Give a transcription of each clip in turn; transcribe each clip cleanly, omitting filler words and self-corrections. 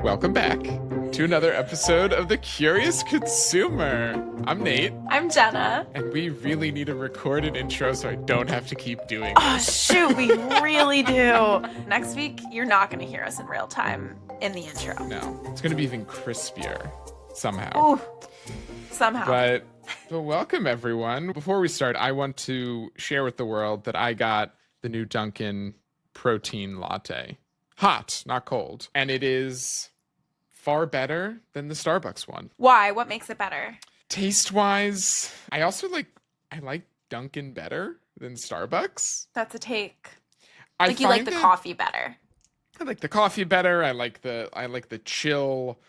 Welcome back to another episode of The Curious Consumer. I'm Nate, I'm Jenna. and we really need a recorded intro so I don't have to keep doing Oh, this. shoot, we really do. Next week, you're not going to hear us in real time in the intro. No, it's going to be even crispier somehow. Ooh, somehow. But welcome, everyone. Before we start, I want to share with the world that I got the new Dunkin protein latte. Hot, not cold. And it is far better than the Starbucks one. Why? What makes it better? Taste-wise, I like Dunkin better than Starbucks. That's a take. I Like you like find the that coffee better. I like the coffee better. I like the chill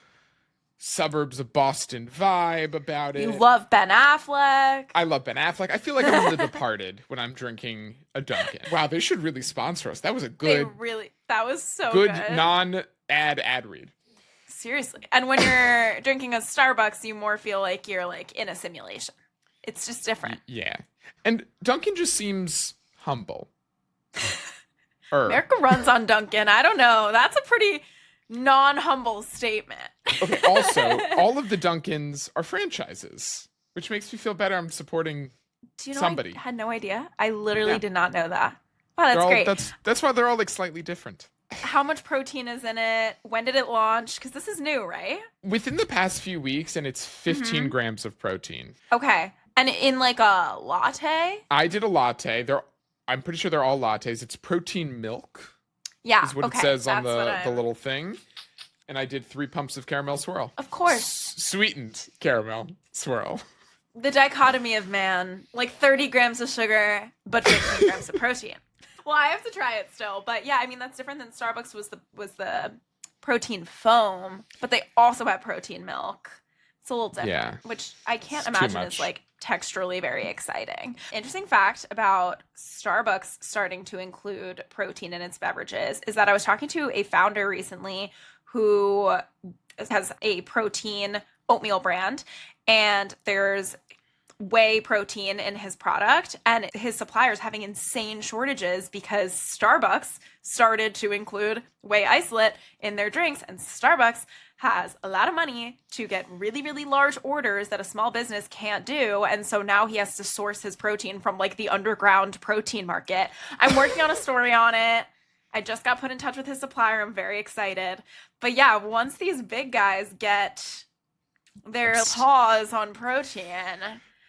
suburbs of Boston vibe about it. You love Ben Affleck. I love Ben Affleck. I feel like I'm in The Departed when I'm drinking a Dunkin. Wow, they should really sponsor us. That was a That was so good good. non-ad read. Seriously. And when you're drinking a Starbucks, you more feel like you're like in a simulation. It's just different. Yeah. And Dunkin just seems humble. America runs on Dunkin'. I don't know. That's a pretty non-humble statement. Okay, also, all of the Dunkins are franchises, which makes me feel better. I'm supporting Do you know somebody. I had no idea. I literally Yeah. did not know that. Wow, that's They're all- great. That's why they're all like slightly different. How much protein is in it? When did it launch? Because this is new, right? Within the past few weeks, and it's 15 grams of protein. Okay. And in like a latte? I did a latte. I'm pretty sure they're all lattes. It's protein milk, Yeah. is what okay. it says on That's what the I'm- little thing. And I did 3 pumps of caramel swirl. Of course. Sweetened caramel swirl. The dichotomy of man, like 30 grams of sugar, but 15 grams of protein. Well, I have to try it still. But yeah, I mean, that's different than Starbucks was the protein foam, but they also have protein milk. It's a little different, Yeah. which I can't It's too imagine much. is like texturally very exciting. Interesting fact about Starbucks starting to include protein in its beverages is that I was talking to a founder recently who has a protein oatmeal brand, and there's whey protein in his product, and his suppliers having insane shortages because Starbucks started to include whey isolate in their drinks, and Starbucks has a lot of money to get really, really large orders that a small business can't do, and so now he has to source his protein from like the underground protein market. I'm working on a story on it. I just got put in touch with his supplier. I'm very excited. But yeah, once these big guys get their paws on protein,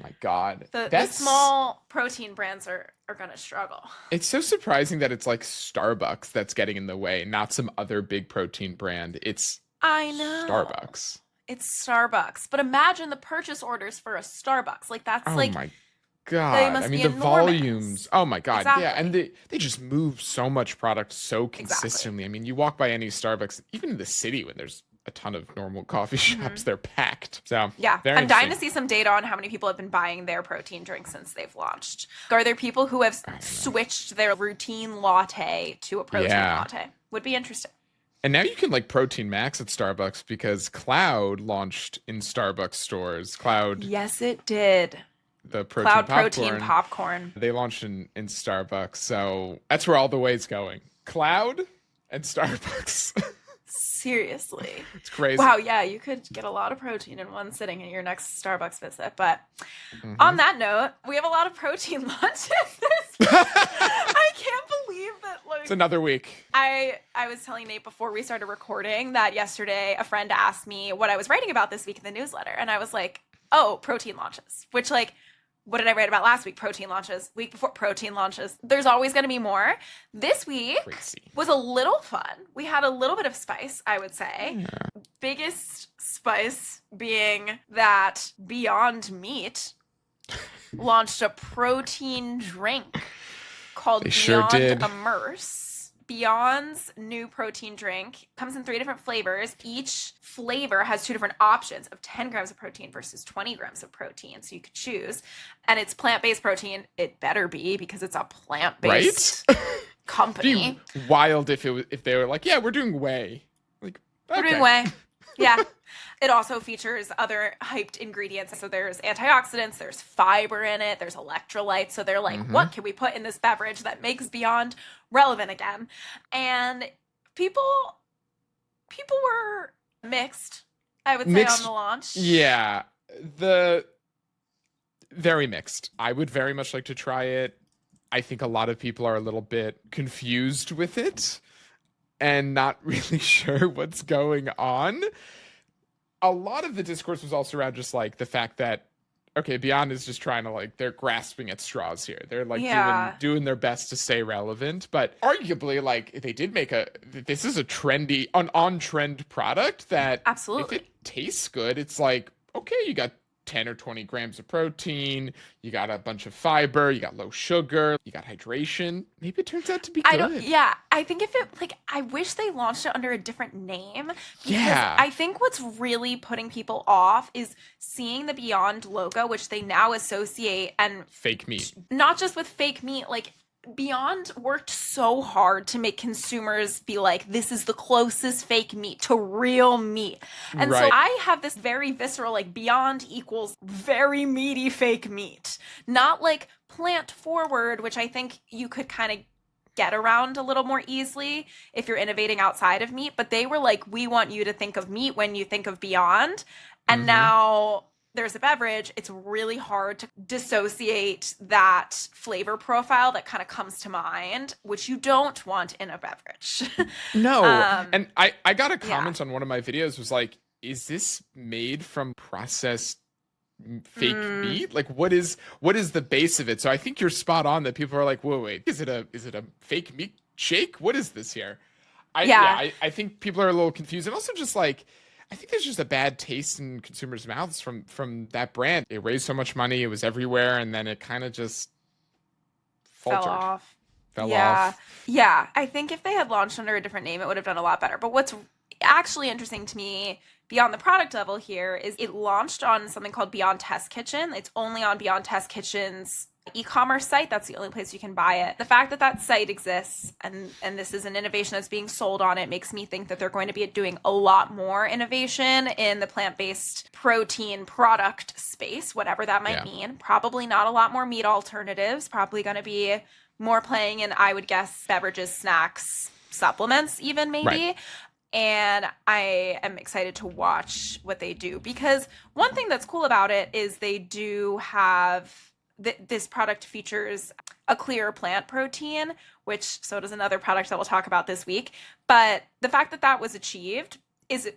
My God. the small protein brands are going to struggle. It's so surprising that it's like Starbucks that's getting in the way, not some other big protein brand. It's I know. Starbucks. It's Starbucks. But imagine the purchase orders for a Starbucks. Like that's Oh like my God. must I mean, be the enormous. volumes. Oh my God. Yeah. Exactly. And they just move so much product so consistently. I mean, you walk by any Starbucks, even in the city when there's a ton of normal coffee shops, they're packed. So yeah, very I'm dying to interesting. see some data on how many people have been buying their protein drinks since they've launched. Are there people who have switched their routine latte to a protein Yeah. latte? Would be interesting. And now you can like Protein Max at Starbucks because Cloud launched in Starbucks stores. Cloud, Yes, it did. the protein Cloud popcorn. protein popcorn. They launched in Starbucks. So that's where all the way's going. Cloud and Starbucks. Seriously. It's crazy. Wow, yeah, you could get a lot of protein in one sitting at your next Starbucks visit. But on that note, we have a lot of protein launches this week. I can't believe that. Like, It's another week. I was telling Nate before we started recording that yesterday a friend asked me what I was writing about this week in the newsletter, and I was like, "Oh, protein launches." Which like, what did I write about last week? Protein launches. Week before, protein launches. There's always going to be more. This week Crazy. was a little fun. We had a little bit of spice, I would say. Biggest spice being that Beyond Meat launched a protein drink called They sure Beyond did. Immerse. Beyond's new protein drink comes in 3 different flavors. Each flavor has 2 different options of 10 grams of protein versus 20 grams of protein. So you could choose. And it's plant-based protein. It better be because it's a plant-based company. Be wild if they were like, yeah, we're doing whey. Like, We're doing okay. whey. Yeah. It also features other hyped ingredients. So there's antioxidants, there's fiber in it, there's electrolytes. So they're like, what can we put in this beverage that makes Beyond relevant again? And people People were mixed, I would say, on Mixed. the launch. Yeah. The very mixed. I would very much like to try it. I think a lot of people are a little bit confused with it and not really sure what's going on. A lot of the discourse was also around just like the fact that okay, Beyond is just trying to like they're grasping at straws here. They're like Yeah, doing their best to stay relevant, but arguably like they did make a this is a trendy an on trend product that if it absolutely. tastes good, it's like okay, you got 10 or 20 grams of protein, you got a bunch of fiber, you got low sugar, you got hydration. Maybe it turns out to be I don't, good. yeah, I think if it, like, I wish they launched it under a different name because Yeah. I think what's really putting people off is seeing the Beyond logo, which they now associate, and Fake meat. not just with fake meat, like, Beyond worked so hard to make consumers be like, this is the closest fake meat to real meat. And so Right. I have this very visceral, like, Beyond equals very meaty fake meat, not like plant forward, which I think you could kind of get around a little more easily if you're innovating outside of meat. But they were like, we want you to think of meat when you think of Beyond. And Mm-hmm. now there's a beverage. It's really hard to dissociate that flavor profile that kind of comes to mind, which you don't want in a beverage. No. um, And I got a yeah. comment on one of my videos was like, is this made from processed fake Mm, meat? Like what is the base of it? So I think you're spot on that people are like, whoa, wait, is it a fake meat shake? What is this here? yeah. I think people are a little confused. And also just like I think there's just a bad taste in consumers' mouths from that brand. It raised so much money, it was everywhere, and then it kind of just Fell faltered, off. fell Yeah. off. Yeah. I think if they had launched under a different name, it would have done a lot better. But what's actually interesting to me beyond the product level here is it launched on something called Beyond Test Kitchen. It's only on Beyond Test Kitchen's e-commerce site. That's the only place you can buy it. The fact that that site exists and this is an innovation that's being sold on it makes me think that they're going to be doing a lot more innovation in the plant-based protein product space, whatever that might Yeah. mean. Probably not a lot more meat alternatives. Probably going to be more playing in, I would guess, beverages, snacks, supplements, even maybe. Right. And I am excited to watch what they do because one thing that's cool about it is they do have this product features a clear plant protein, which so does another product that we'll talk about this week. But the fact that that was achieved is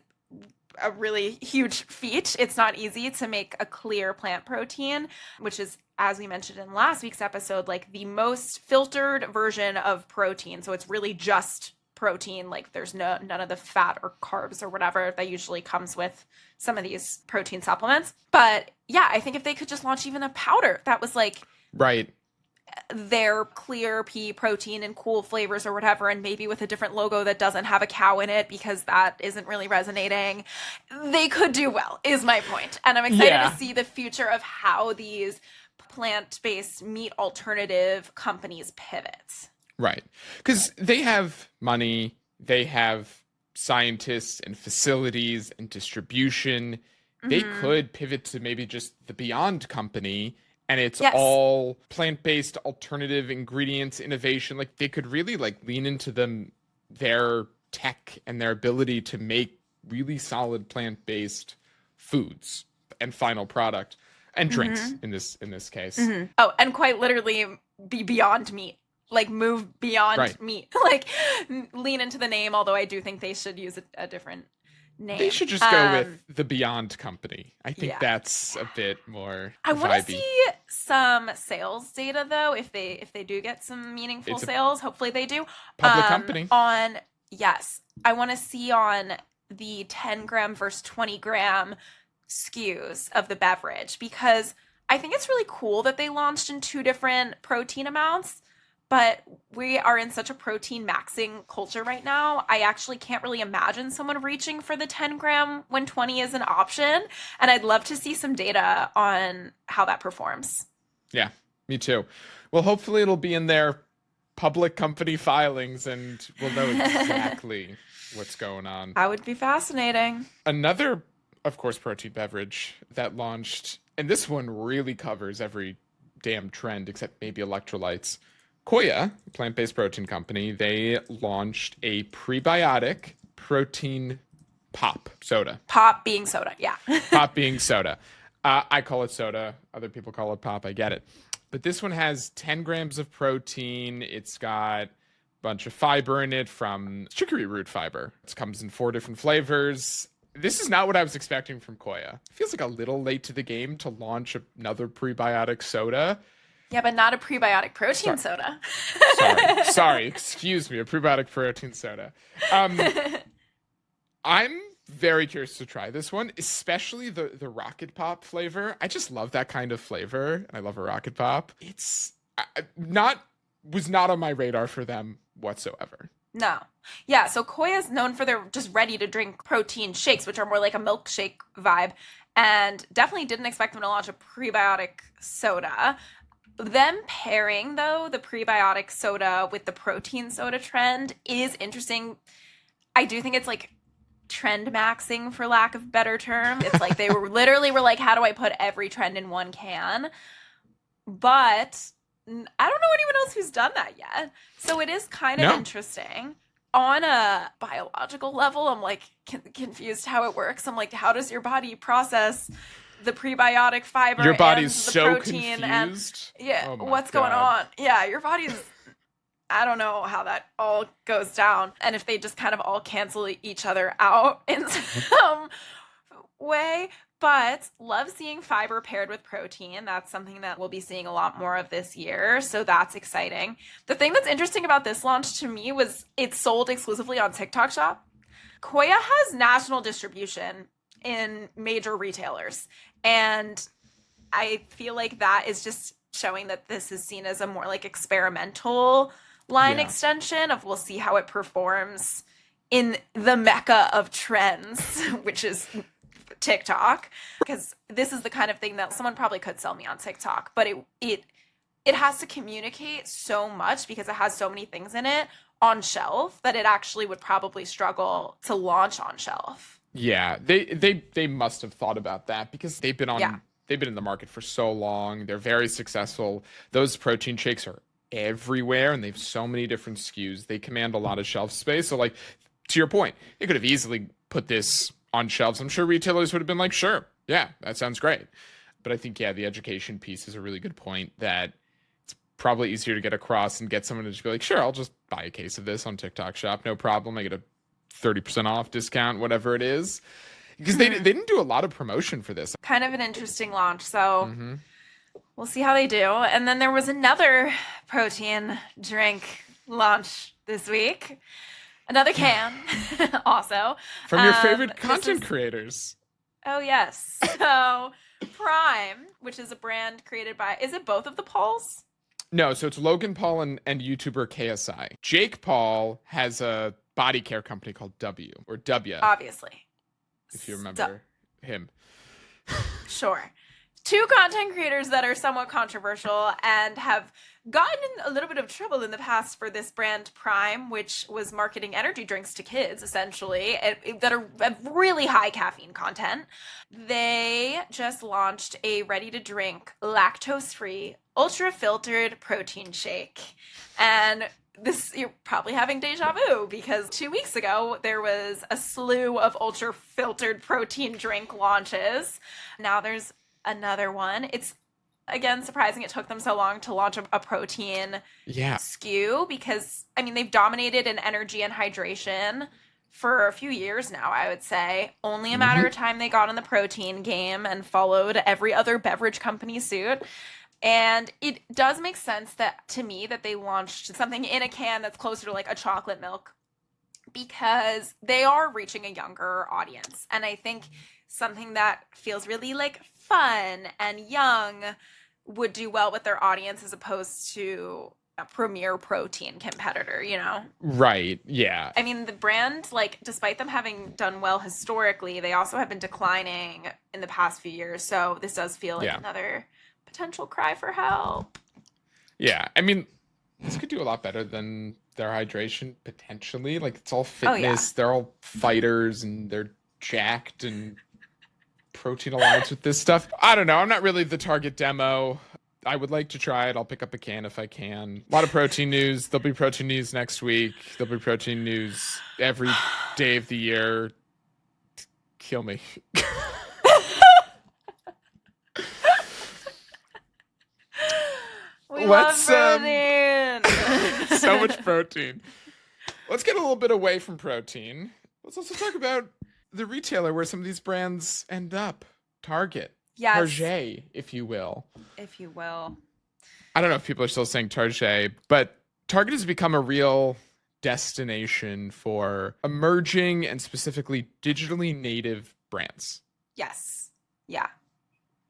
a really huge feat. It's not easy to make a clear plant protein, which is, as we mentioned in last week's episode, like the most filtered version of protein. So it's really just protein. Like there's none of the fat or carbs or whatever that usually comes with some of these protein supplements. But yeah, I think if they could just launch even a powder that was like Right. their clear pea protein and cool flavors or whatever, and maybe with a different logo that doesn't have a cow in it because that isn't really resonating, they could do well, is my point. And I'm excited Yeah. to see the future of how these plant-based meat alternative companies pivot. Right. Because they have money, they have scientists and facilities and distribution. They Mm-hmm. could pivot to maybe just the Beyond company and it's Yes. all plant-based alternative ingredients innovation. Like they could really like lean into their tech and their ability to make really solid plant-based foods and final product and drinks Mm-hmm. in this case. Mm-hmm. Oh, and quite literally be beyond meat. Like move beyond Right. meat. Like lean into the name, although I do think they should use a different name. They should just go with the Beyond Company. I think yeah. that's a bit more I want to vibey. see some sales data though. If they do get some meaningful It's a sales, hopefully they do. public company. On yes, I want to see on the 10-gram versus 20-gram SKUs of the beverage because I think it's really cool that they launched in two different protein amounts. But we are in such a protein maxing culture right now. I actually can't really imagine someone reaching for the 10 gram when 20 is an option. And I'd love to see some data on how that performs. Yeah, me too. Well, hopefully it'll be in their public company filings and we'll know exactly what's going on. That would be fascinating. Another, of course, protein beverage that launched, and this one really covers every damn trend except maybe electrolytes. Koya, a plant-based protein company, they launched a prebiotic protein pop soda. Pop being soda, yeah. Pop being soda. I call it soda. Other people call it pop. I get it. But this one has 10 grams of protein. It's got a bunch of fiber in it from chicory root fiber. It comes in 4 different flavors. This is not what I was expecting from Koya. It feels like a little late to the game to launch another prebiotic soda. Yeah, but not a prebiotic protein soda. Sorry, excuse me, a prebiotic protein soda. I'm very curious to try this one, especially the Rocket Pop flavor. I just love that kind of flavor, and I love a Rocket Pop. It's was not on my radar for them whatsoever. No. Yeah, so Koya is known for their just ready-to-drink protein shakes, which are more like a milkshake vibe, and definitely didn't expect them to launch a prebiotic soda. Them pairing, though, the prebiotic soda with the protein soda trend is interesting. I do think it's like trend maxing, for lack of better term. It's like they were like, how do I put every trend in one can? But I don't know anyone else who's done that yet. So it is kind of interesting. On a biological level, I'm like confused how it works. I'm like, how does your body process the prebiotic fiber? Your body's and the so protein confused. And what's going on? Yeah, your body's I don't know how that all goes down, and if they just kind of all cancel each other out in some way. But love seeing fiber paired with protein. That's something that we'll be seeing a lot more of this year, so that's exciting. The thing that's interesting about this launch to me was it's sold exclusively on TikTok Shop. Koya has national distribution in major retailers, and I feel like that is just showing that this is seen as a more like experimental line extension of we'll see how it performs in the mecca of trends, which is TikTok, because this is the kind of thing that someone probably could sell me on TikTok, but it has to communicate so much because it has so many things in it on shelf that it actually would probably struggle to launch on shelf. Yeah, they must have thought about that because they've been in the market for so long. They're very successful. Those protein shakes are everywhere and they have so many different SKUs. They command a lot of shelf space. So like, to your point, they could have easily put this on shelves. I'm sure retailers would have been like, sure, yeah, that sounds great. But I think, the education piece is a really good point, that it's probably easier to get across and get someone to just be like, sure, I'll just buy a case of this on TikTok Shop. No problem. I get a 30% off discount, whatever it is. Because they didn't do a lot of promotion for this. Kind of an interesting launch. So we'll see how they do. And then there was another protein drink launch this week. Another can also. From your favorite content creators. Oh, yes. So Prime, which is a brand created by, is it both of the Pauls? No, so it's Logan Paul and YouTuber KSI. Jake Paul has a body care company called W. Obviously. If you remember him. Sure. Two content creators that are somewhat controversial and have gotten in a little bit of trouble in the past for this brand Prime, which was marketing energy drinks to kids, essentially, that are really high caffeine content. They just launched a ready-to-drink, lactose-free, ultra-filtered protein shake. And this, you're probably having deja vu, because 2 weeks ago, there was a slew of ultra-filtered protein drink launches. Now there's another one. It's, again, surprising it took them so long to launch a protein SKU, because, I mean, they've dominated in energy and hydration for a few years now, I would say. Only a matter of time they got in the protein game and followed every other beverage company suit. And it does make sense that, to me, that they launched something in a can that's closer to like a chocolate milk, because they are reaching a younger audience. And I think something that feels really like fun and young would do well with their audience, as opposed to a premier protein competitor, you know? Right, yeah. I mean, the brand, like, despite them having done well historically, they also have been declining in the past few years. So this does feel like another potential cry for help. Yeah, I mean, this could do a lot better than their hydration, potentially. Like, it's all fitness. They're all fighters, and they're jacked and protein alliance with this stuff. I don't know. I'm not really the target demo. I would like to try it. I'll pick up a can if I can. A lot of protein news. There'll be protein news next week. There'll be protein news every day of the year. Kill me. We love protein. So much protein. Let's get a little bit away from protein. Let's also talk about the retailer where some of these brands end up. Target. Yes. Target, if you will. If you will. I don't know if people are still saying Target, but Target has become a real destination for emerging and specifically digitally native brands. Yes. Yeah.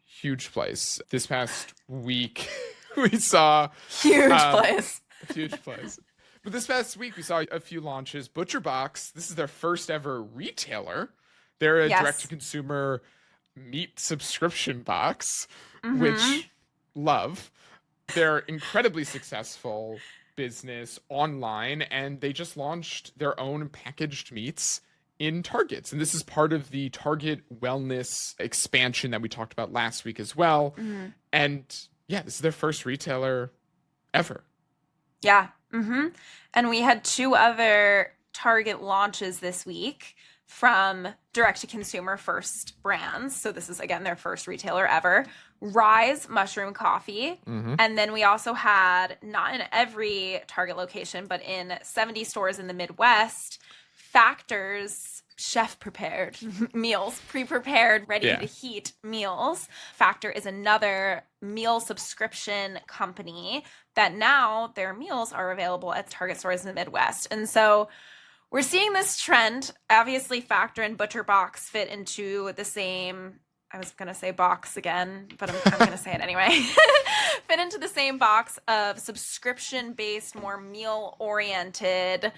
Huge place. This past week, we saw... Huge place. Huge place. But this past week, we saw a few launches. ButcherBox, this is their first ever retailer. They're a direct-to-consumer meat subscription box, which love. They're incredibly successful business online, and they just launched their own packaged meats in Targets. And this is part of the Target wellness expansion that we talked about last week as well. And yeah, this is their first retailer ever. Yeah. And we had 2 other Target launches this week from direct-to-consumer first brands. So this is, again, their first retailer ever. Rise Mushroom Coffee. And then we also had, not in every Target location, but in 70 stores in the Midwest, Factor's chef-prepared meals, pre-prepared, ready-to-heat meals. Factor is another meal subscription company that now their meals are available at Target stores in the Midwest. And so we're seeing this trend. Obviously, Factor and ButcherBox fit into the same, I was going to say box again, but I'm going to say it anyway, fit into the same box of subscription-based, more meal-oriented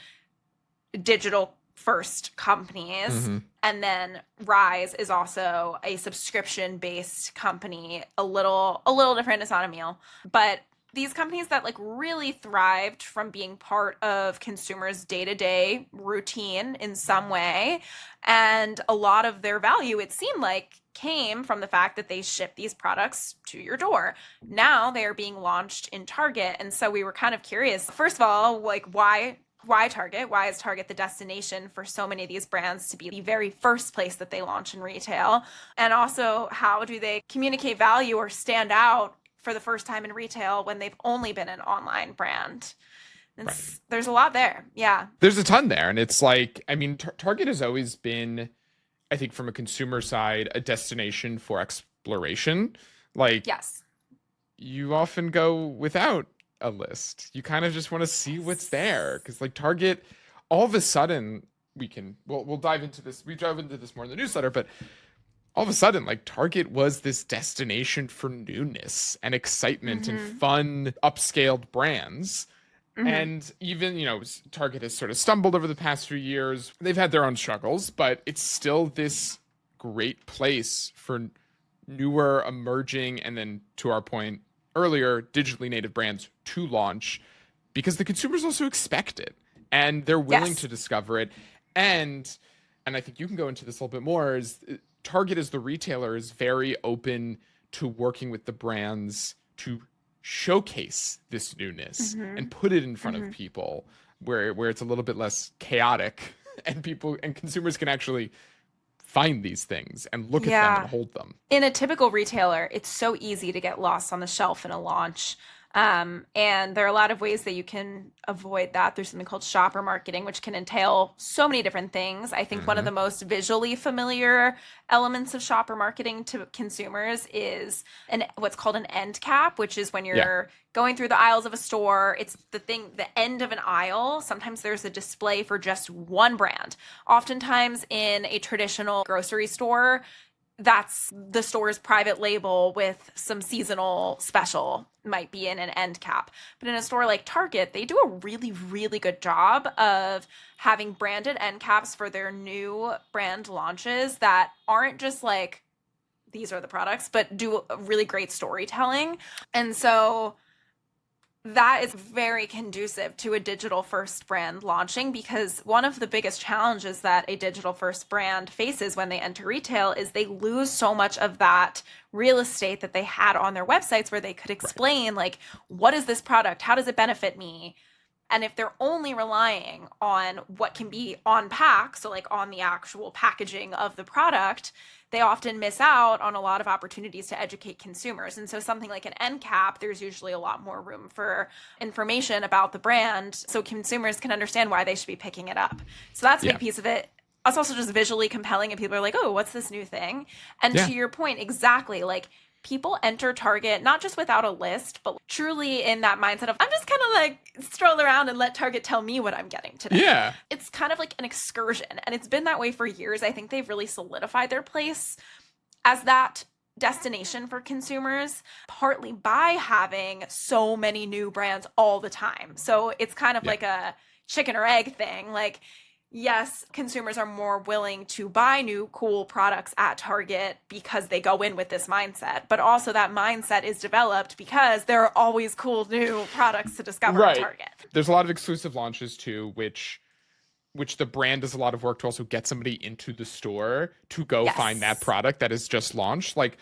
digital first companies. And then Rise is also a subscription-based company, a little different. It's not a meal, but these companies that like really thrived from being part of consumers' day-to-day routine in some way. And a lot of their value, it seemed like, came from the fact that they ship these products to your door. Now they are being launched in Target. And so we were kind of curious, first of all, like why Target? Why is Target the destination for so many of these brands to be the very first place that they launch in retail? And also, how do they communicate value or stand out for the first time in retail when they've only been an online brand? There's a lot there. Yeah. There's a ton there. And it's like, I mean, Target has always been, I think from a consumer side, a destination for exploration. Like, yes, you often go without a list. You kind of just want to see what's there. Because like Target, all of a sudden, we'll dive into this. We dive into this more in the newsletter, but all of a sudden, like Target was this destination for newness and excitement and fun, upscaled brands. And even, Target has sort of stumbled over the past few years. They've had their own struggles, but it's still this great place for newer, emerging, and then to our point earlier, digitally native brands to launch because the consumers also expect it and they're willing to discover it. And I think you can go into this a little bit more, is Target as the retailer is very open to working with the brands to showcase this newness and put it in front of people where it's a little bit less chaotic and people and consumers can actually find these things and look at them and hold them. In a typical retailer, it's so easy to get lost on the shelf in a launch. And there are a lot of ways that you can avoid that. There's something called shopper marketing, which can entail so many different things. I think one of the most visually familiar elements of shopper marketing to consumers is what's called an end cap, which is when you're going through the aisles of a store. It's the end of an aisle. Sometimes there's a display for just one brand. Oftentimes in a traditional grocery store, that's the store's private label with some seasonal special might be in an end cap. But in a store like Target, they do a really, really good job of having branded end caps for their new brand launches that aren't just like, these are the products, but do really great storytelling. And so that is very conducive to a digital first brand launching, because one of the biggest challenges that a digital first brand faces when they enter retail is they lose so much of that real estate that they had on their websites where they could explain like, what is this product? How does it benefit me? And if they're only relying on what can be on pack, so like on the actual packaging of the product, they often miss out on a lot of opportunities to educate consumers. And so something like an end cap, there's usually a lot more room for information about the brand so consumers can understand why they should be picking it up. So that's a big piece of it. It's also just visually compelling and people are like, oh, what's this new thing? And to your point, exactly, like people enter Target not just without a list, but truly in that mindset of, I'm just kind of like stroll around and let Target tell me what I'm getting today. Yeah. It's kind of like an excursion. And it's been that way for years. I think they've really solidified their place as that destination for consumers, partly by having so many new brands all the time. So it's kind of like a chicken or egg thing. Like, yes, consumers are more willing to buy new cool products at Target because they go in with this mindset. But also that mindset is developed because there are always cool new products to discover at Target. There's a lot of exclusive launches too, which the brand does a lot of work to also get somebody into the store to go find that product that is just launched. Like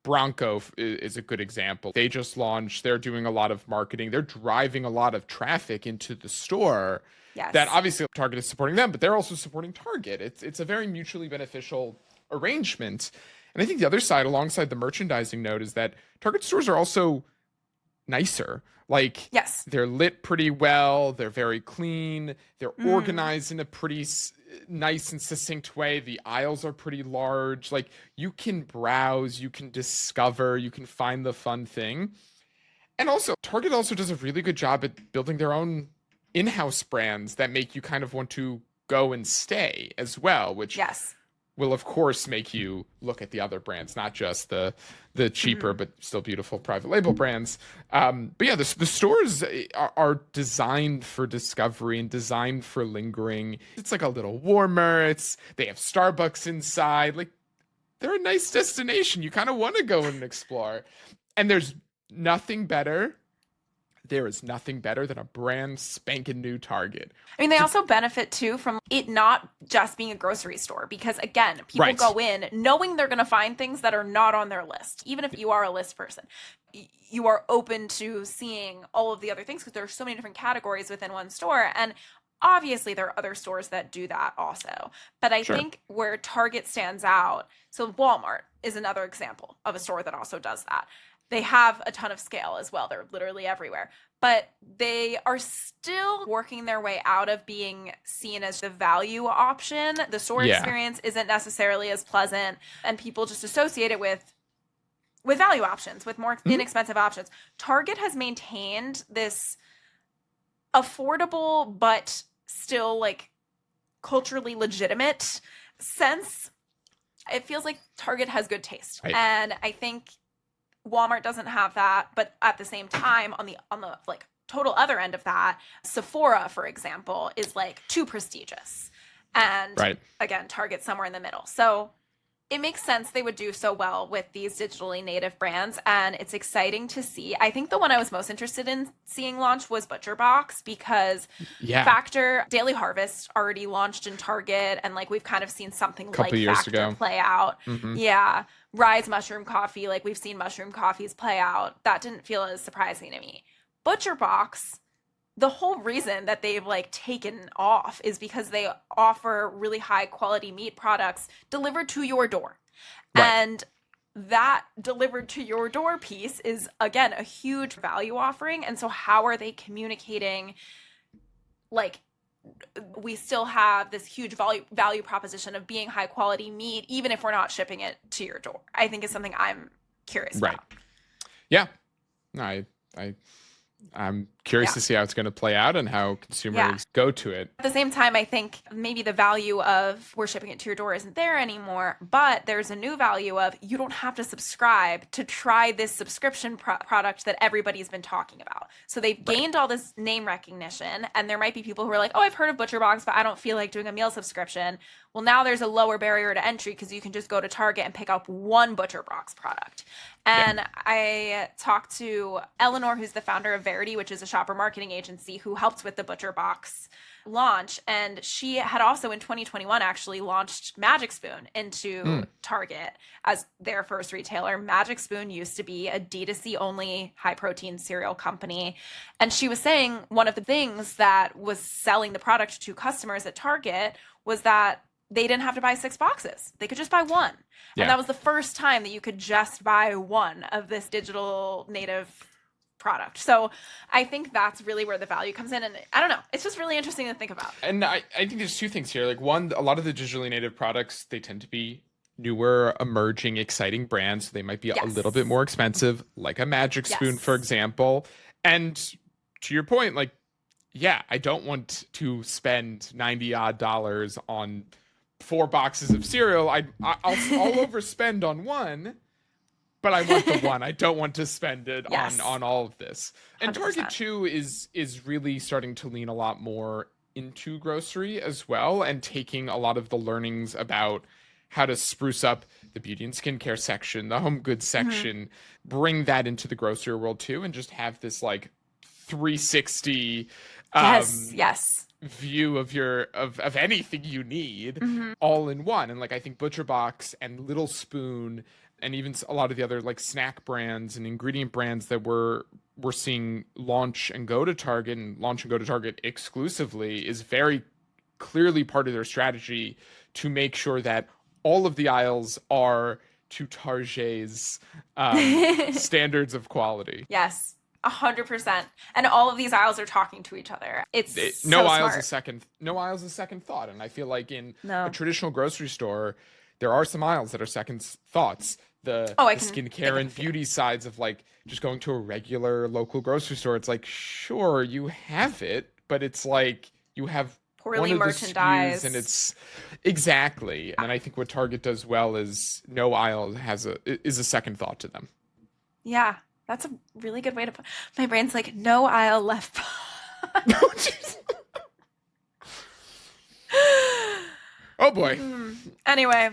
Bronco is a good example. They just launched, they're doing a lot of marketing. They're driving a lot of traffic into the store. Yes. That obviously Target is supporting them, but they're also supporting Target. It's a very mutually beneficial arrangement. And I think the other side, alongside the merchandising note, is that Target stores are also nicer. Like, they're lit pretty well. They're very clean. They're organized in a pretty nice and succinct way. The aisles are pretty large. Like, you can browse, you can discover, you can find the fun thing. And also, Target also does a really good job at building their own in-house brands that make you kind of want to go and stay as well, which will of course make you look at the other brands, not just the cheaper but still beautiful private label brands. But yeah, the stores are designed for discovery and designed for lingering. It's like a little warmer. They have Starbucks inside. Like, they're a nice destination. You kind of want to go and explore. And there's nothing better. There is nothing better than a brand spanking new Target. I mean, they also benefit too from it not just being a grocery store because, again, people go in knowing they're going to find things that are not on their list. Even if you are a list person, you are open to seeing all of the other things because there are so many different categories within one store. And obviously, there are other stores that do that also. But I think where Target stands out, so Walmart is another example of a store that also does that. They have a ton of scale as well. They're literally everywhere. But they are still working their way out of being seen as the value option. The store experience isn't necessarily as pleasant, and people just associate it with value options, with more inexpensive options. Target has maintained this affordable but still like culturally legitimate sense. It feels like Target has good taste. And I think Walmart doesn't have that, but at the same time, on the like total other end of that, Sephora, for example, is like too prestigious, and again, Target's somewhere in the middle. So it makes sense they would do so well with these digitally native brands, and it's exciting to see. I think the one I was most interested in seeing launch was ButcherBox because Factor Daily Harvest already launched in Target, and like we've kind of seen something like Factor play out. Rise Mushroom Coffee, like we've seen mushroom coffees play out. That didn't feel as surprising to me. ButcherBox, the whole reason that they've like taken off is because they offer really high quality meat products delivered to your door. And that delivered to your door piece is, again, a huge value offering. And so how are they communicating? Like, we still have this huge value proposition of being high quality meat, even if we're not shipping it to your door. I think is something I'm curious about. Yeah. I'm curious to see how it's going to play out and how consumers go to it. At the same time, I think maybe the value of we're shipping it to your door isn't there anymore, but there's a new value of you don't have to subscribe to try this subscription product that everybody's been talking about. So they've gained all this name recognition, and there might be people who are like, oh, I've heard of ButcherBox, but I don't feel like doing a meal subscription. Well, now there's a lower barrier to entry because you can just go to Target and pick up one ButcherBox product. And I talked to Eleanor, who's the founder of Verity, which is a shopper marketing agency who helped with the ButcherBox launch. And she had also in 2021 actually launched Magic Spoon into Target as their first retailer. Magic Spoon used to be a D2C only high protein cereal company. And she was saying one of the things that was selling the product to customers at Target was that they didn't have to buy 6 boxes. They could just buy one. Yeah. And that was the first time that you could just buy one of this digital native product. So I think that's really where the value comes in. And I don't know, it's just really interesting to think about. And I think there's 2 things here. Like, one, a lot of the digitally native products, they tend to be newer, emerging, exciting brands. So they might be a little bit more expensive, like a Magic Spoon, for example. And to your point, like, yeah, I don't want to spend $90 odd on 4 boxes of cereal. I'll overspend on one, but I want the one. I don't want to spend it on all of this. And 100%. Target too is really starting to lean a lot more into grocery as well, and taking a lot of the learnings about how to spruce up the beauty and skincare section, the home goods section, bring that into the grocery world too, and just have this like 360 view of anything you need all in one. And like, I think ButcherBox and Little Spoon and even a lot of the other like snack brands and ingredient brands that we're seeing launch and go to Target exclusively is very clearly part of their strategy to make sure that all of the aisles are to Target's standards of quality. Yes. 100%. And all of these aisles are talking to each other. No aisle's a second thought. And I feel like in a traditional grocery store, there are some aisles that are second thoughts. The skincare and beauty sides of like just going to a regular local grocery store. It's like, sure, you have it, but it's like you have poorly merchandised, and it's exactly. And I think what Target does well is no aisle is a second thought to them. Yeah. That's a really good way to put. My brain's like, no aisle left. Oh boy. Anyway,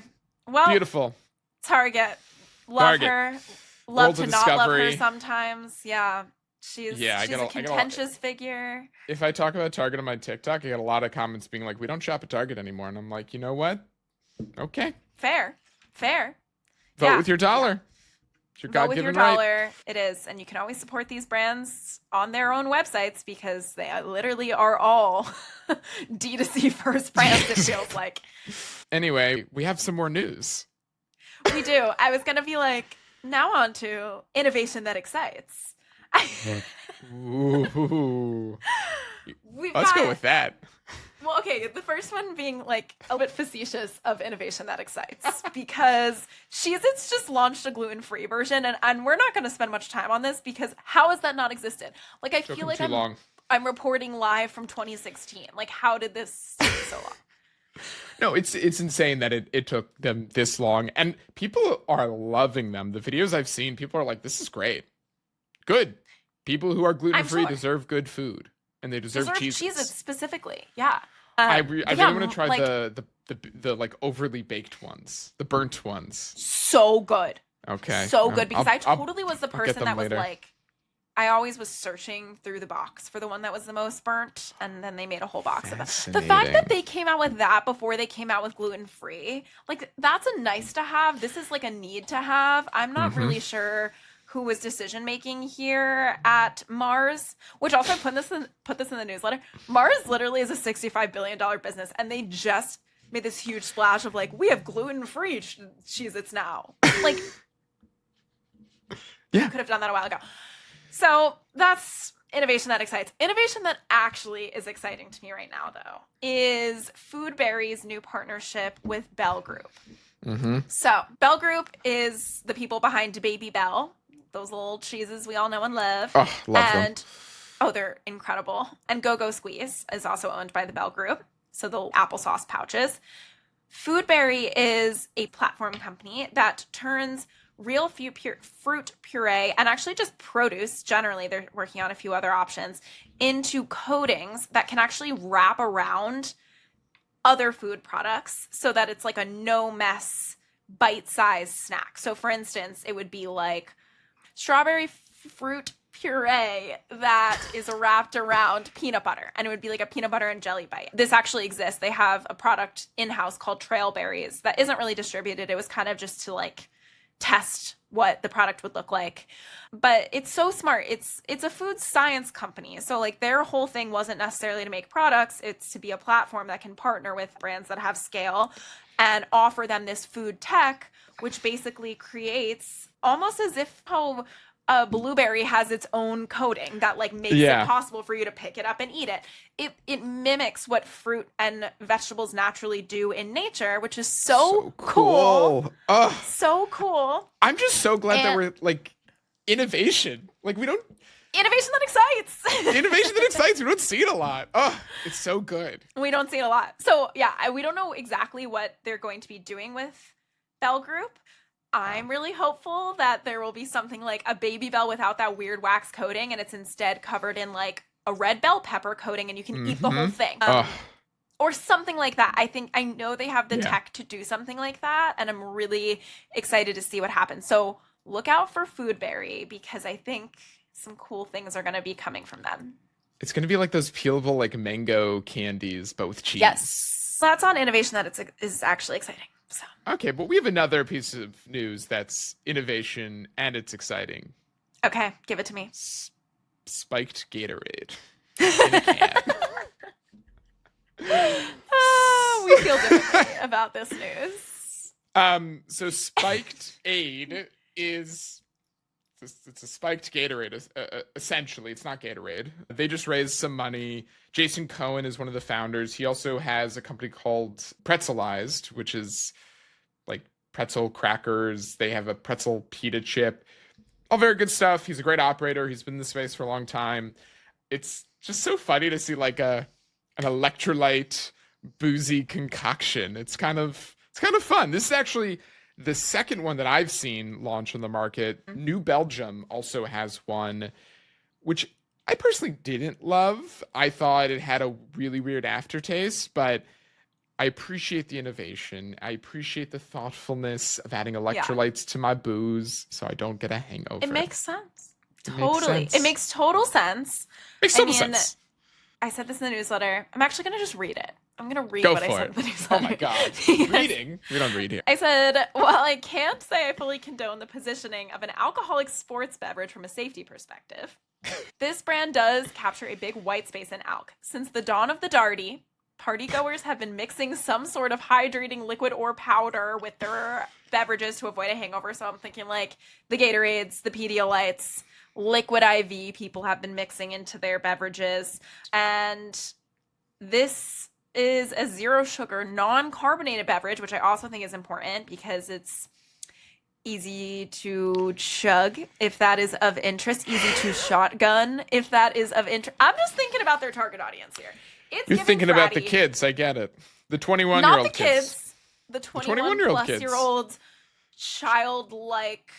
well, beautiful. Target, love her. Love to not love her sometimes. Yeah, she's a contentious figure. If I talk about Target on my TikTok, I get a lot of comments being like, "We don't shop at Target anymore," and I'm like, you know what? Okay. Fair. Vote with your dollar. Vote with your dollar. Right. It is. And you can always support these brands on their own websites because they literally are all D2C first brands, it feels like. Anyway, we have some more news. We do. I was going to be like, now on to innovation that excites. Ooh. Let's go with that. Well, okay, the first one being like a bit facetious of innovation that excites because Cheez-Its just launched a gluten-free version, and we're not going to spend much time on this because how has that not existed? Like, I feel like I'm reporting live from 2016. Like, how did this take so long? No, it's insane that it took them this long, and people are loving them. The videos I've seen, people are like, this is great. Good. People who are gluten-free deserve good food. And they deserve Cheez-Its specifically, yeah. I really want to try like, the like overly baked ones, the burnt ones. So good. Okay. So good because I totally was the person that was later. like, I always was searching through the box for the one that was the most burnt, and then they made a whole box of it. The fact that they came out with that before they came out with gluten-free, like that's a nice to have. This is like a need to have. I'm not really sure who was decision making here at Mars, which also put this in the newsletter. Mars literally is a $65 billion business, and they just made this huge splash of like, we have gluten-free Cheez-Its now. Like, yeah, you could have done that a while ago. So that's innovation that excites. Innovation that actually is exciting to me right now, though, is Foodberry's new partnership with Bell Group. So Bell Group is the people behind Baby Bell, those little cheeses we all know and love. Oh, love them. Oh, they're incredible. And Go-Go Squeeze is also owned by the Bell Group. So the applesauce pouches. Foodberry is a platform company that turns real fruit puree and actually just produce, generally they're working on a few other options, into coatings that can actually wrap around other food products so that it's like a no-mess bite-sized snack. So for instance, it would be like strawberry fruit puree that is wrapped around peanut butter, and it would be like a peanut butter and jelly bite. This actually exists. They have a product in-house called Trail Berries that isn't really distributed. It was kind of just to like test what the product would look like. But it's so smart. It's a food science company. So like their whole thing wasn't necessarily to make products, it's to be a platform that can partner with brands that have scale and offer them this food tech, which basically creates almost as if how a blueberry has its own coating that like makes it possible for you to pick it up and eat it. It mimics what fruit and vegetables naturally do in nature, which is so cool. So cool. I'm just so glad that we're like innovation. Like we don't innovation that excites. Innovation that excites. We don't see it a lot. Oh, it's so good. We don't see it a lot. So yeah, we don't know exactly what they're going to be doing with Bell Group. I'm really hopeful that there will be something like a baby bell without that weird wax coating, and it's instead covered in like a red bell pepper coating, and you can eat the whole thing. Or something like that. I know they have the tech to do something like that, and I'm really excited to see what happens. So look out for Foodberry, because I think some cool things are going to be coming from them. It's going to be like those peelable like mango candies, but with cheese. Yes. That's on innovation that is actually exciting. So. Okay, but we have another piece of news that's innovation and it's exciting. Okay, give it to me. Spiked Gatorade in a can. We feel differently about this news. So Spiked Aid is it's a spiked Gatorade. Essentially, it's not Gatorade. They just raised some money. Jason Cohen is one of the founders. He also has a company called Pretzelized, which is like pretzel crackers. They have a pretzel pita chip. All very good stuff. He's a great operator. He's been in the space for a long time. It's just so funny to see like an electrolyte boozy concoction. It's kind of fun. This is actually the second one that I've seen launch on the market. New Belgium also has one, which I personally didn't love. I thought it had a really weird aftertaste, but I appreciate the innovation. I appreciate the thoughtfulness of adding electrolytes to my booze so I don't get a hangover. It makes sense. Totally. It makes total sense. Makes total sense. I said this in the newsletter. I'm actually going to just read it. I'm going to read what I said in the newsletter. Oh my God. Reading? We don't read here. I said, while I can't say I fully condone the positioning of an alcoholic sports beverage from a safety perspective, this brand does capture a big white space in alc. Since the dawn of the Darty, partygoers have been mixing some sort of hydrating liquid or powder with their beverages to avoid a hangover. So I'm thinking like the Gatorades, the Pedialytes, liquid IV people have been mixing into their beverages. And this is a zero sugar, non-carbonated beverage, which I also think is important because it's easy to chug if that is of interest, easy to shotgun if that is of interest. I'm just thinking about their target audience here. You're thinking about the kids. I get it. The 21-year-old Not the kids. The 21-plus-year-old childlike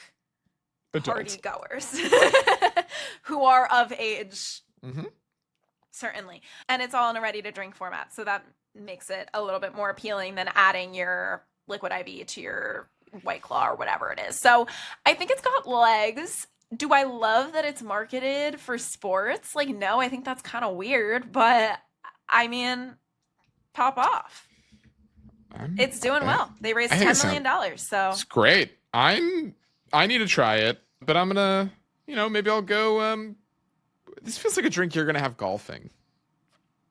party goers who are of age. Mm-hmm. Certainly. And it's all in a ready-to-drink format, so that makes it a little bit more appealing than adding your liquid IV to your White Claw or whatever it is. So I think it's got legs. Do I love that it's marketed for sports? Like, no, I think that's kind of weird, but I mean, pop off. It's doing well. They raised $10 million, so it's great. I need to try it, but I'm gonna, maybe I'll go. This feels like a drink you're gonna have golfing.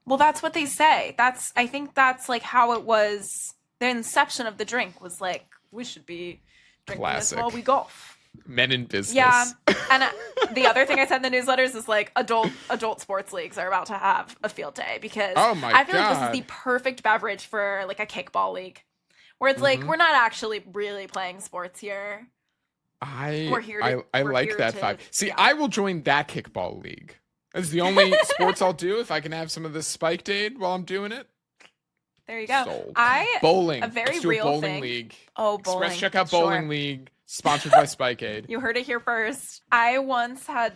Well, that's what they say. I think that's like how it was. The inception of the drink was like, we should be drinking this while we golf. Men in business. Yeah, and the other thing I said in the newsletters is like adult sports leagues are about to have a field day because I feel like this is the perfect beverage for like a kickball league, where it's like we're not actually really playing sports here. I like that vibe. See, I will join that kickball league. That's the only sports I'll do if I can have some of this Spiked Aid while I'm doing it. There you go. Sold. Bowling. A very real bowling thing. League. Oh, bowling. Express check out Bowling League, sponsored by Spike Aid. You heard it here first. I once I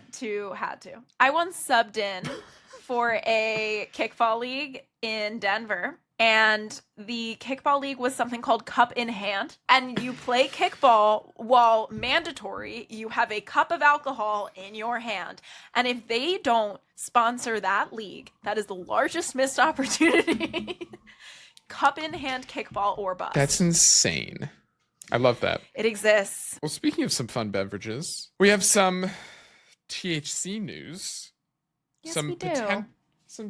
once subbed in for a kickball league in Denver. And the kickball league was something called Cup in Hand. And you play kickball while mandatory, you have a cup of alcohol in your hand. And if they don't sponsor that league, that is the largest missed opportunity. Cup in Hand kickball or bust. That's insane. I love that. It exists. Well, speaking of some fun beverages, we have some THC news. Yes, we do. Some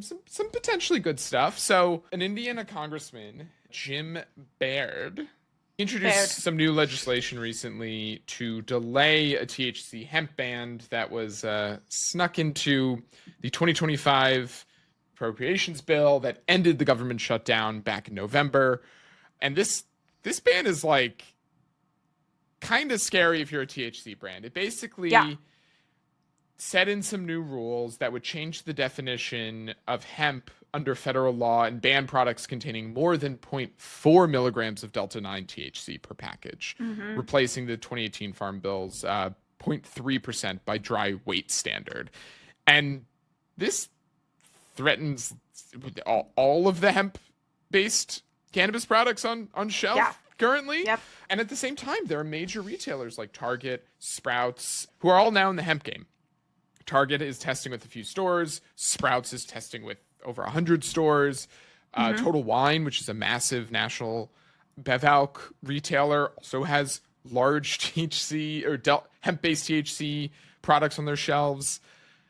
potentially good stuff. So, an Indiana congressman, Jim Baird, introduced some new legislation recently to delay a THC hemp ban that was snuck into the 2025 appropriations bill that ended the government shutdown back in November. And this ban is like kind of scary if you're a THC brand. It basically set in some new rules that would change the definition of hemp under federal law and ban products containing more than 0.4 milligrams of Delta-9 THC per package, replacing the 2018 Farm Bill's 0.3% by dry weight standard. And this threatens all of the hemp-based cannabis products on shelf currently. Yep. And at the same time, there are major retailers like Target, Sprouts, who are all now in the hemp game. Target is testing with a few stores. Sprouts is testing with over 100 stores. Total Wine, which is a massive national bev retailer, also has large THC or hemp-based THC products on their shelves.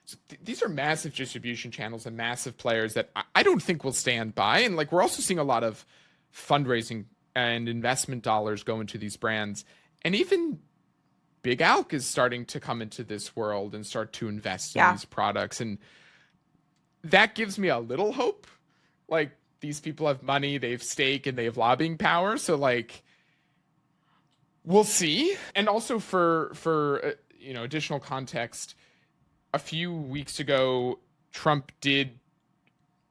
So these are massive distribution channels and massive players that I don't think will stand by. And like we're also seeing a lot of fundraising and investment dollars go into these brands. And even Big Alc is starting to come into this world and start to invest in these products. And that gives me a little hope. Like, these people have money, they have stake, and they have lobbying power. So, like, we'll see. And also for additional context, a few weeks ago, Trump did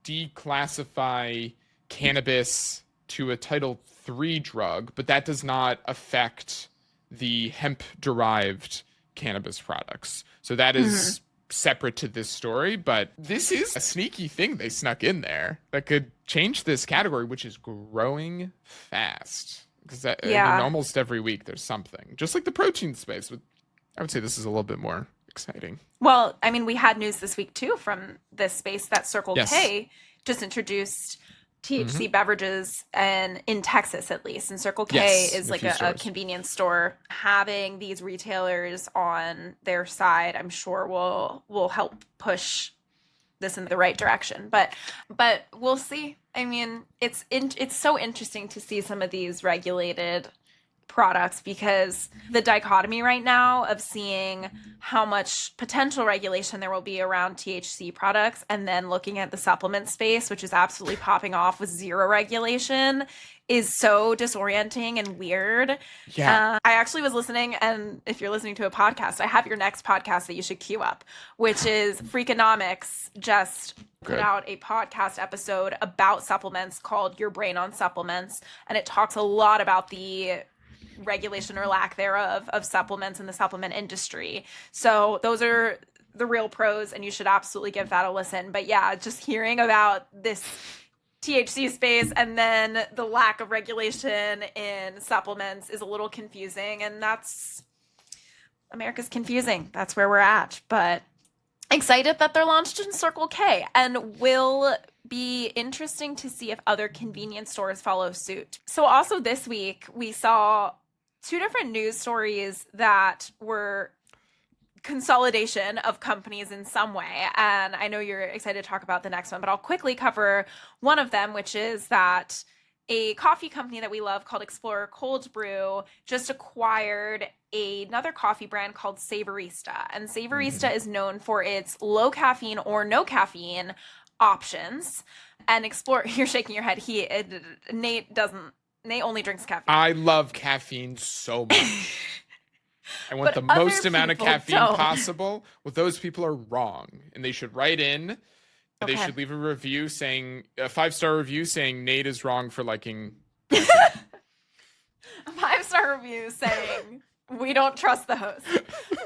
declassify cannabis to a Title III drug, but that does not affect the hemp-derived cannabis products. So that is separate to this story, but this is a sneaky thing they snuck in there that could change this category, which is growing fast. Because I mean, almost every week there's something. Just like the protein space. I would say this is a little bit more exciting. Well, I mean, we had news this week, too, from this space that Circle K just introduced THC beverages, and in Texas at least. And Circle K is like a convenience store. Having these retailers on their side, I'm sure will help push this in the right direction. But we'll see. I mean, it's so interesting to see some of these regulated products, because the dichotomy right now of seeing how much potential regulation there will be around THC products and then looking at the supplement space, which is absolutely popping off with zero regulation, is so disorienting and weird. I actually was listening, and if you're listening to a podcast, I have your next podcast that you should queue up, which is Freakonomics just put out a podcast episode about supplements called Your Brain on Supplements, and it talks a lot about the regulation or lack thereof of supplements in the supplement industry. So those are the real pros, and you should absolutely give that a listen. But yeah, just hearing about this THC space and then the lack of regulation in supplements is a little confusing, and that's America's confusing. That's where we're at. But excited that they're launched in Circle K, and will be interesting to see if other convenience stores follow suit. So also this week, we saw two different news stories that were consolidation of companies in some way. And I know you're excited to talk about the next one, but I'll quickly cover one of them, which is that a coffee company that we love called Explorer Cold Brew just acquired another coffee brand called Savorista. And Savorista is known for its low caffeine or no caffeine options. And Explorer, you're shaking your head. Nate only drinks caffeine. I love caffeine so much. I want the most amount of caffeine possible. Well, those people are wrong, and they should write in. They should leave a 5-star review saying Nate is wrong for liking. A 5-star review saying we don't trust the host.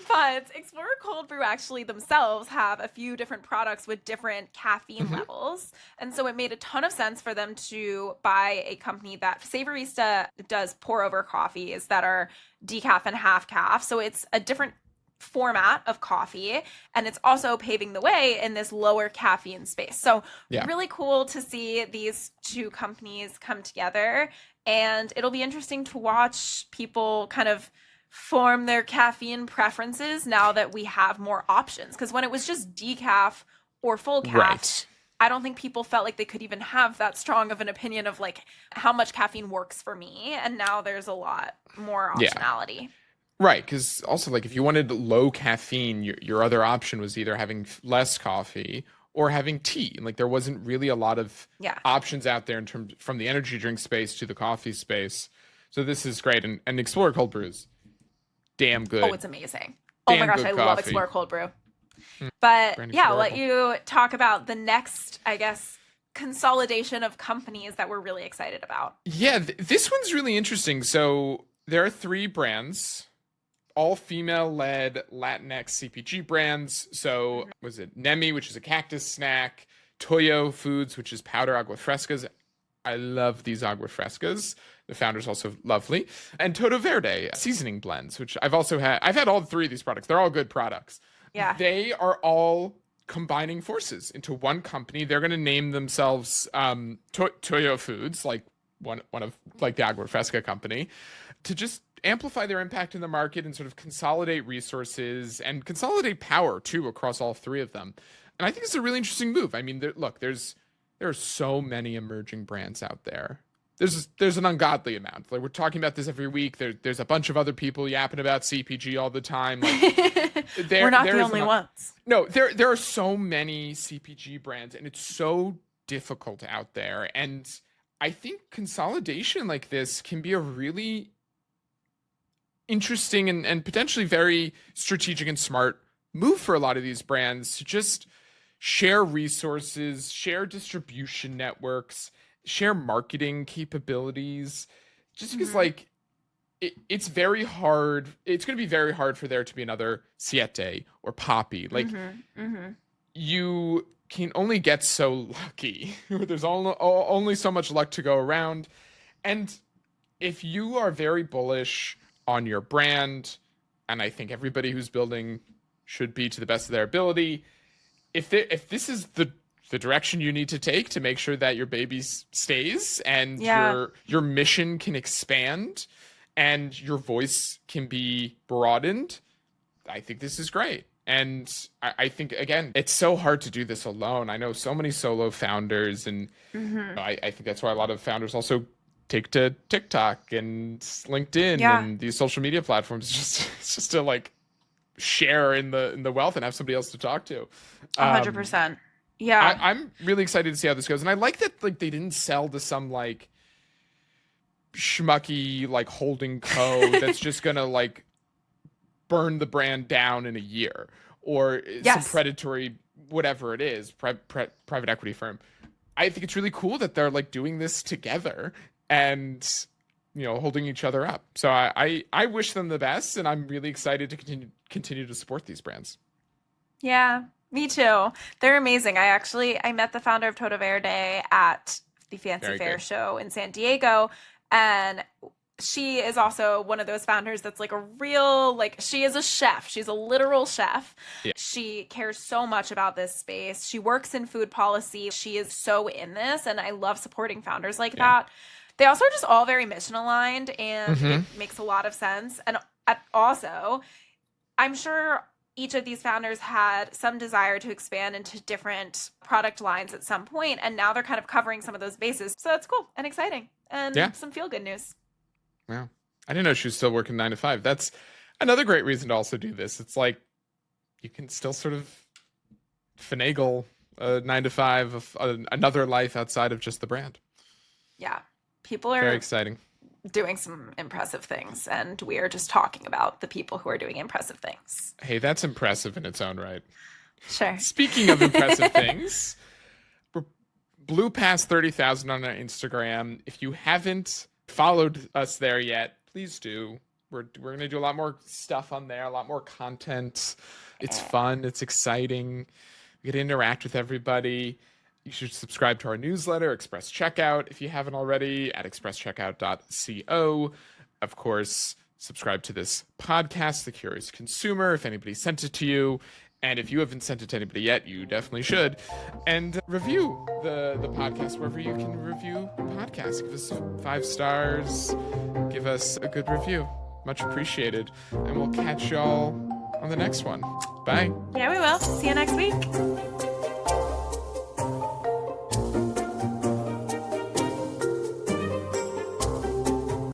But Explorer Cold Brew actually themselves have a few different products with different caffeine levels. And so it made a ton of sense for them to buy a company that Savorista does pour over coffees that are decaf and half calf. So it's a different format of coffee, and it's also paving the way in this lower caffeine space. So really cool to see these two companies come together, and it'll be interesting to watch people kind of form their caffeine preferences now that we have more options, because when it was just decaf or full calf, I don't think people felt like they could even have that strong of an opinion of like how much caffeine works for me, and now there's a lot more optionality. Right, because also, like, if you wanted low caffeine, your other option was either having less coffee or having tea. And, like, there wasn't really a lot of options out there in terms from the energy drink space to the coffee space. So this is great. And Explorer Cold Brew is damn good. Oh, it's amazing. Oh my gosh, I love Explorer Cold Brew. But I'll let you talk about the next, I guess, consolidation of companies that we're really excited about. Yeah, this one's really interesting. So there are 3 brands, all female-led Latinx CPG brands. So was it Nemi, which is a cactus snack, Toyo Foods, which is powder agua frescas. I love these agua frescas. The founder's also lovely. And Todo Verde seasoning blends, which I've had all 3 of these products. They're all good products. Yeah. They are all combining forces into one company. They're going to name themselves Toyo Foods, like one of like the agua fresca company, to just amplify their impact in the market and sort of consolidate resources and consolidate power too across all 3 of them. And I think it's a really interesting move. I mean, there are so many emerging brands out there. There's an ungodly amount. Like, we're talking about this every week. There's a bunch of other people yapping about CPG all the time. Like, we're not the only ones. No, there are so many CPG brands, and it's so difficult out there. And I think consolidation like this can be a really interesting and potentially very strategic and smart move for a lot of these brands to just share resources, share distribution networks, share marketing capabilities, just because like it's very hard. It's going to be very hard for there to be another Siete or Poppy. Like you can only get so lucky. There's only so much luck to go around. And if you are very bullish on your brand, and I think everybody who's building should be to the best of their ability, if this is the direction you need to take to make sure that your baby stays and your mission can expand and your voice can be broadened, I think this is great. And I think, again, it's so hard to do this alone. I know so many solo founders, and I think that's why a lot of founders also take to TikTok and LinkedIn and these social media platforms just to like share in the wealth and have somebody else to talk to. 100%. Yeah. I'm really excited to see how this goes. And I like that like they didn't sell to some like schmucky like holding co that's just gonna like burn the brand down in a year, or some predatory whatever it is, private equity firm. I think it's really cool that they're like doing this together and, you know, holding each other up. So I wish them the best, and I'm really excited to continue to support these brands. Yeah, me too. They're amazing. I met the founder of Todo Verde at the Fancy Fair show in San Diego, and she is also one of those founders that's like a real, like, she is a chef. She's a literal chef. Yeah. She cares so much about this space. She works in food policy. She is so in this, and I love supporting founders like that. They also are just all very mission aligned, and it makes a lot of sense. And also, I'm sure each of these founders had some desire to expand into different product lines at some point, and now they're kind of covering some of those bases. So that's cool and exciting, and some feel-good news. Wow. I didn't know she was still working 9 to 5. That's another great reason to also do this. It's like you can still sort of finagle a 9 to 5 of another life outside of just the brand. Yeah. People are very exciting, doing some impressive things, and we are just talking about the people who are doing impressive things. Hey, that's impressive in its own right. Sure. Speaking of impressive things, we blew past 30,000 on our Instagram. If you haven't followed us there yet, please do. We're going to do a lot more stuff on there, a lot more content. It's fun. It's exciting. We get to interact with everybody. You should subscribe to our newsletter, Express Checkout, if you haven't already, at expresscheckout.co. Of course, subscribe to this podcast, The Curious Consumer, if anybody sent it to you. And if you haven't sent it to anybody yet, you definitely should. And review the podcast wherever you can review podcasts. Give us 5 stars. Give us a good review. Much appreciated. And we'll catch y'all on the next one. Bye. Yeah, we will. See you next week.